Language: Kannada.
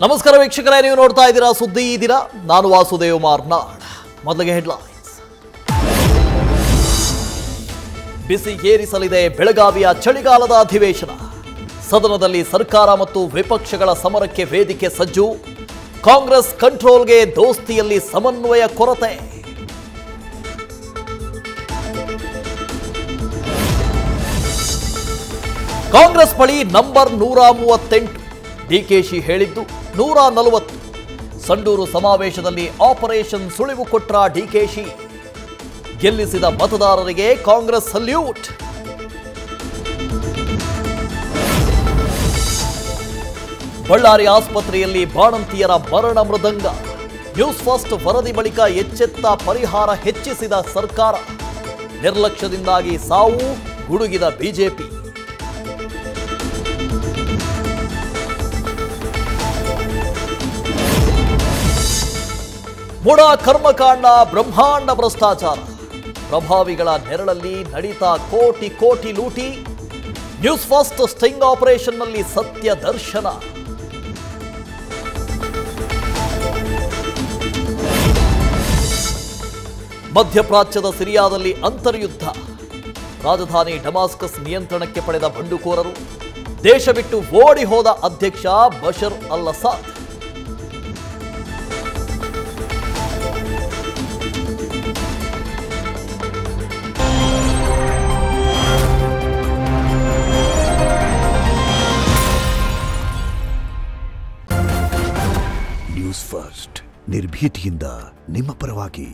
ನಮಸ್ಕಾರ ವೀಕ್ಷಕರೇ, ನೀವು ನೋಡ್ತಾ ಇದ್ದೀರಾ ಸುದ್ದಿ ಈ ದಿನ. ನಾನು ವಾಸುದೇವ್ ಮಾರ್ನಾಡ್. ಮೊದಲಿಗೆ ಹೆಡ್ಲೈನ್ಸ್. ಬಿಸಿ ಏರಿಸಲಿದೆ ಬೆಳಗಾವಿಯ ಚಳಿಗಾಲದ ಅಧಿವೇಶನ. ಸದನದಲ್ಲಿ ಸರ್ಕಾರ ಮತ್ತು ವಿಪಕ್ಷಗಳ ಸಮರಕ್ಕೆ ವೇದಿಕೆ ಸಜ್ಜು. ಕಾಂಗ್ರೆಸ್ ಕಂಟ್ರೋಲ್ಗೆ ದೋಸ್ತಿಯಲ್ಲಿ ಸಮನ್ವಯ ಕೊರತೆ. ಕಾಂಗ್ರೆಸ್ ಬಳಿ ನಂಬರ್ 138. ಡಿಕೆಶಿ ಹೇಳಿದ್ದು 140. ಸಂಡೂರು ಸಮಾವೇಶದಲ್ಲಿ ಆಪರೇಷನ್ ಸುಳಿವು ಕೊಟ್ಟ ಡಿಕೆಶಿ. ಗೆಲ್ಲಿಸಿದ ಮತದಾರರಿಗೆ ಕಾಂಗ್ರೆಸ್ ಸಲ್ಯೂಟ್. ಬಳ್ಳಾರಿ ಆಸ್ಪತ್ರೆಯಲ್ಲಿ ಬಾಣಂತಿಯರ ಮರಣ ಮೃದಂಗ. ನ್ಯೂಸ್ ಫಸ್ಟ್ ವರದಿ ಬಳಿಕ ಎಚ್ಚೆತ್ತ ಪರಿಹಾರ ಹೆಚ್ಚಿಸಿದ ಸರ್ಕಾರ. ನಿರ್ಲಕ್ಷ್ಯದಿಂದಾಗಿ ಸಾವು, ಗುಡುಗಿದ ಬಿಜೆಪಿ. ಮುಡಾ ಕರ್ಮಕಾಂಡ, ಬ್ರಹ್ಮಾಂಡ ಭ್ರಷ್ಟಾಚಾರ. ಪ್ರಭಾವಿಗಳ ನೆರಳಲ್ಲಿ ನಡೀತಾ ಕೋಟಿ ಕೋಟಿ ಲೂಟಿ. ನ್ಯೂಸ್ ಫಸ್ಟ್ ಸ್ಟಿಂಗ್ ಆಪರೇಷನ್ನಲ್ಲಿ ಸತ್ಯ ದರ್ಶನ. ಮಧ್ಯಪ್ರಾಚ್ಯದ ಸಿರಿಯಾದಲ್ಲಿ ಅಂತರ್ಯುದ್ಧ. ರಾಜಧಾನಿ ಡಮಾಸ್ಕಸ್ ನಿಯಂತ್ರಣಕ್ಕೆ ಪಡೆದ ಬಂಡುಕೋರರು. ದೇಶ ಬಿಟ್ಟು ಓಡಿ ಹೋದ ಅಧ್ಯಕ್ಷ ಬಶರ್ ಅಲ್ ಅಸಾದ್. ನ್ಯೂಸ್ ಫಸ್ಟ್ ನಿರ್ಭೀತಿಯಿಂದ ನಿಮ್ಮ ಪರವಾಗಿ.